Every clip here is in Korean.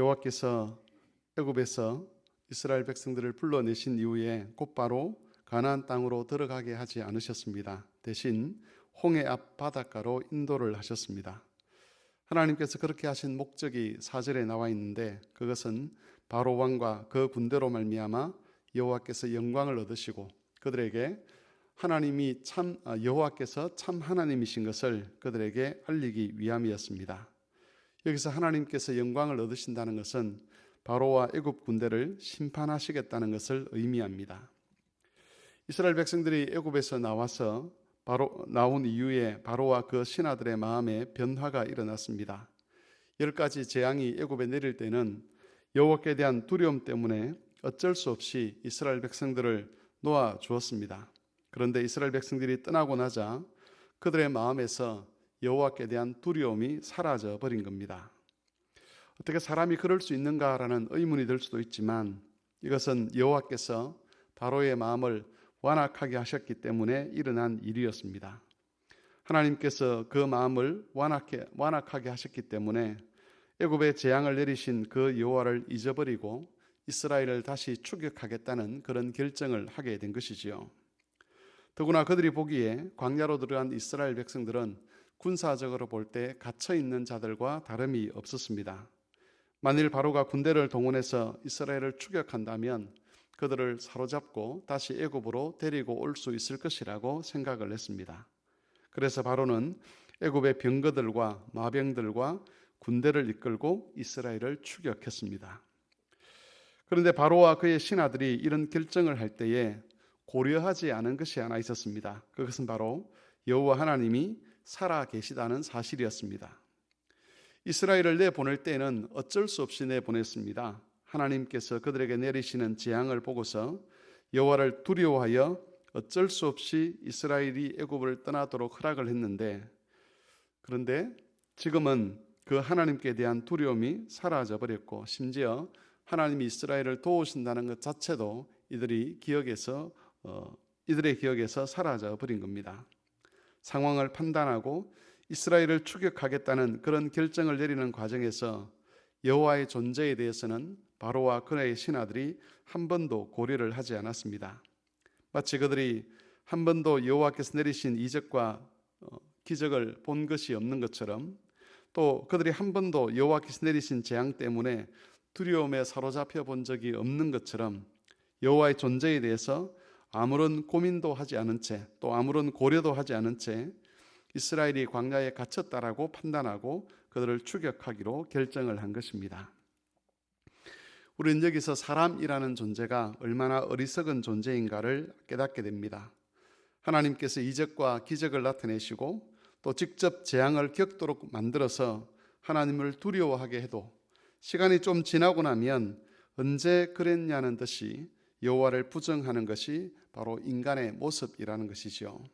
여호와께서 애굽에서 이스라엘 백성들을 불러내신 이후에 곧바로 가나안 땅으로 들어가게 하지 않으셨습니다. 대신 홍해 앞 바닷가로 인도를 하셨습니다. 하나님께서 그렇게 하신 목적이 4절에 나와 있는데, 그것은 바로 왕과 그 군대로 말미암아 여호와께서 영광을 얻으시고 그들에게 여호와께서 참 하나님이신 것을 그들에게 알리기 위함이었습니다. 여기서 하나님께서 영광을 얻으신다는 것은 바로와 애굽 군대를 심판하시겠다는 것을 의미합니다. 이스라엘 백성들이 애굽에서 나온 이후에 바로와 그 신하들의 마음에 변화가 일어났습니다. 10가지 재앙이 애굽에 내릴 때는 여호와께 대한 두려움 때문에 어쩔 수 없이 이스라엘 백성들을 놓아 주었습니다. 그런데 이스라엘 백성들이 떠나고 나자 그들의 마음에서 여호와께 대한 두려움이 사라져 버린 겁니다. 어떻게 사람이 그럴 수 있는가라는 의문이 들 수도 있지만, 이것은 여호와께서 바로의 마음을 완악하게 하셨기 때문에 일어난 일이었습니다. 하나님께서 그 마음을 완악하게 하셨기 때문에 애굽에 재앙을 내리신 그 여호와를 잊어버리고 이스라엘을 다시 추격하겠다는 그런 결정을 하게 된 것이지요. 더구나 그들이 보기에 광야로 들어간 이스라엘 백성들은 군사적으로 볼 때 갇혀있는 자들과 다름이 없었습니다. 만일 바로가 군대를 동원해서 이스라엘을 추격한다면 그들을 사로잡고 다시 애굽으로 데리고 올 수 있을 것이라고 생각을 했습니다. 그래서 바로는 애굽의 병거들과 마병들과 군대를 이끌고 이스라엘을 추격했습니다. 그런데 바로와 그의 신하들이 이런 결정을 할 때에 고려하지 않은 것이 하나 있었습니다. 그것은 바로 여호와 하나님이 살아 계시다는 사실이었습니다. 이스라엘을 내보낼 때는 어쩔 수 없이 내보냈습니다. 하나님께서 그들에게 내리시는 재앙을 보고서 여호와를 두려워하여 어쩔 수 없이 이스라엘이 애굽을 떠나도록 허락을 했는데, 그런데 지금은 그 하나님께 대한 두려움이 사라져 버렸고, 심지어 하나님이 이스라엘을 도우신다는 것 자체도 이들의 기억에서 사라져 버린 겁니다. 상황을 판단하고 이스라엘을 추격하겠다는 그런 결정을 내리는 과정에서 여호와의 존재에 대해서는 바로와 그의 신하들이 한 번도 고려를 하지 않았습니다. 마치 그들이 한 번도 여호와께서 내리신 이적과 기적을 본 것이 없는 것처럼, 또 그들이 한 번도 여호와께서 내리신 재앙 때문에 두려움에 사로잡혀 본 적이 없는 것처럼 여호와의 존재에 대해서 아무런 고민도 하지 않은 채, 또 아무런 고려도 하지 않은 채 이스라엘이 광야에 갇혔다라고 판단하고 그들을 추격하기로 결정을 한 것입니다. 우리는 여기서 사람이라는 존재가 얼마나 어리석은 존재인가를 깨닫게 됩니다. 하나님께서 이적과 기적을 나타내시고 또 직접 재앙을 겪도록 만들어서 하나님을 두려워하게 해도 시간이 좀 지나고 나면 언제 그랬냐는 듯이 여호와를 부정하는 것이 바로 인간의 모습이라는 것이죠.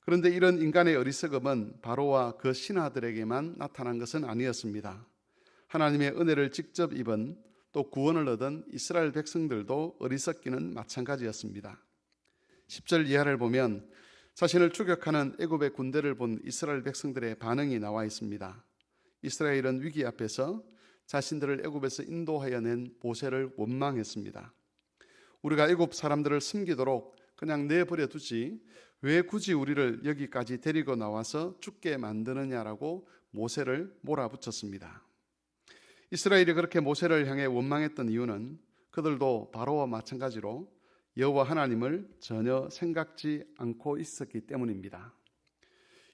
그런데 이런 인간의 어리석음은 바로와 그 신하들에게만 나타난 것은 아니었습니다. 하나님의 은혜를 직접 입은, 또 구원을 얻은 이스라엘 백성들도 어리석기는 마찬가지였습니다. 10절 이하를 보면 자신을 추격하는 애굽의 군대를 본 이스라엘 백성들의 반응이 나와 있습니다. 이스라엘은 위기 앞에서 자신들을 애굽에서 인도하여 낸 모세를 원망했습니다. 우리가 애굽 사람들을 숨기도록 그냥 내버려 두지 왜 굳이 우리를 여기까지 데리고 나와서 죽게 만드느냐라고 모세를 몰아붙였습니다. 이스라엘이 그렇게 모세를 향해 원망했던 이유는 그들도 바로와 마찬가지로 여호와 하나님을 전혀 생각지 않고 있었기 때문입니다.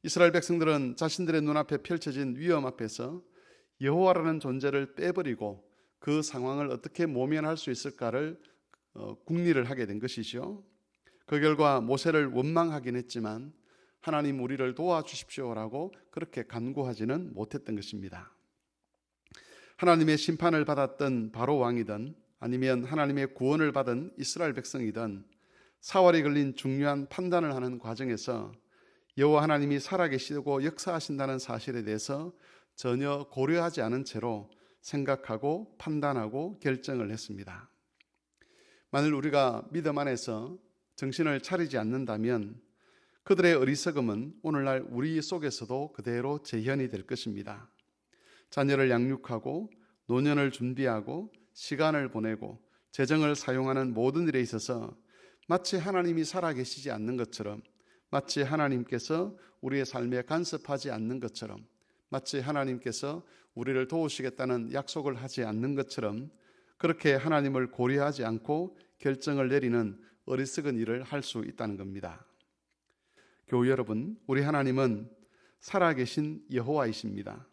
이스라엘 백성들은 자신들의 눈앞에 펼쳐진 위험 앞에서 여호와라는 존재를 빼버리고 그 상황을 어떻게 모면할 수 있을까를 궁리를 하게 된 것이죠. 그 결과 모세를 원망하긴 했지만 하나님 우리를 도와주십시오라고 그렇게 간구하지는 못했던 것입니다. 하나님의 심판을 받았던 바로 왕이든 아니면 하나님의 구원을 받은 이스라엘 백성이든 사활이 걸린 중요한 판단을 하는 과정에서 여호와 하나님이 살아계시고 역사하신다는 사실에 대해서 전혀 고려하지 않은 채로 생각하고 판단하고 결정을 했습니다. 만일 우리가 믿음 안에서 정신을 차리지 않는다면 그들의 어리석음은 오늘날 우리 속에서도 그대로 재현이 될 것입니다. 자녀를 양육하고 노년을 준비하고 시간을 보내고 재정을 사용하는 모든 일에 있어서 마치 하나님이 살아계시지 않는 것처럼, 마치 하나님께서 우리의 삶에 간섭하지 않는 것처럼, 마치 하나님께서 우리를 도우시겠다는 약속을 하지 않는 것처럼 그렇게 하나님을 고려하지 않고 결정을 내리는 어리석은 일을 할 수 있다는 겁니다. 교우 여러분, 우리 하나님은 살아계신 여호와이십니다.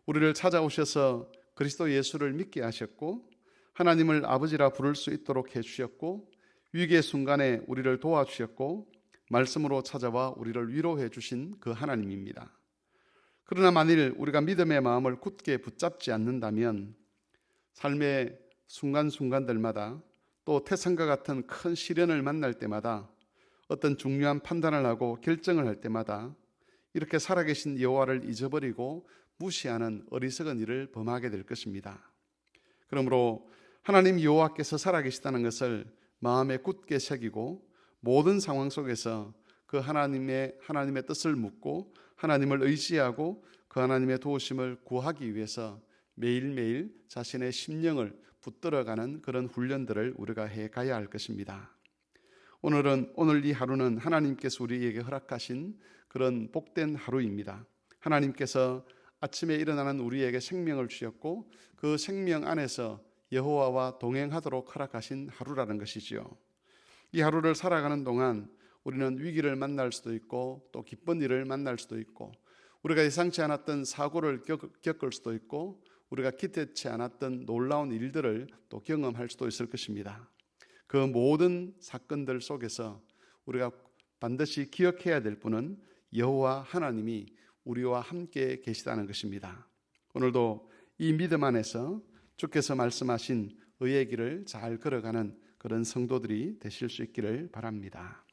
우리를 찾아오셔서 그리스도 예수를 믿게 하셨고 하나님을 아버지라 부를 수 있도록 해주셨고 위기의 순간에 우리를 도와주셨고 말씀으로 찾아와 우리를 위로해 주신 그 하나님입니다. 그러나 만일 우리가 믿음의 마음을 굳게 붙잡지 않는다면 삶의 순간순간들마다 또 태산과 같은 큰 시련을 만날 때마다 어떤 중요한 판단을 하고 결정을 할 때마다 이렇게 살아계신 여호와를 잊어버리고 무시하는 어리석은 일을 범하게 될 것입니다. 그러므로 하나님 여호와께서 살아계시다는 것을 마음에 굳게 새기고 모든 상황 속에서 그 하나님의 뜻을 묻고 하나님을 의지하고 그 하나님의 도우심을 구하기 위해서 매일매일 자신의 심령을 붙들어가는 그런 훈련들을 우리가 해가야 할 것입니다. 오늘 이 하루는 하나님께서 우리에게 허락하신 그런 복된 하루입니다. 하나님께서 아침에 일어나는 우리에게 생명을 주셨고 그 생명 안에서 여호와와 동행하도록 허락하신 하루라는 것이지요. 이 하루를 살아가는 동안 우리는 위기를 만날 수도 있고 또 기쁜 일을 만날 수도 있고 우리가 예상치 않았던 사고를 겪을 수도 있고 우리가 기대치 않았던 놀라운 일들을 또 경험할 수도 있을 것입니다. 그 모든 사건들 속에서 우리가 반드시 기억해야 될 분은 여호와 하나님이 우리와 함께 계시다는 것입니다. 오늘도 이 믿음 안에서 주께서 말씀하신 의의 길을 잘 걸어가는 그런 성도들이 되실 수 있기를 바랍니다.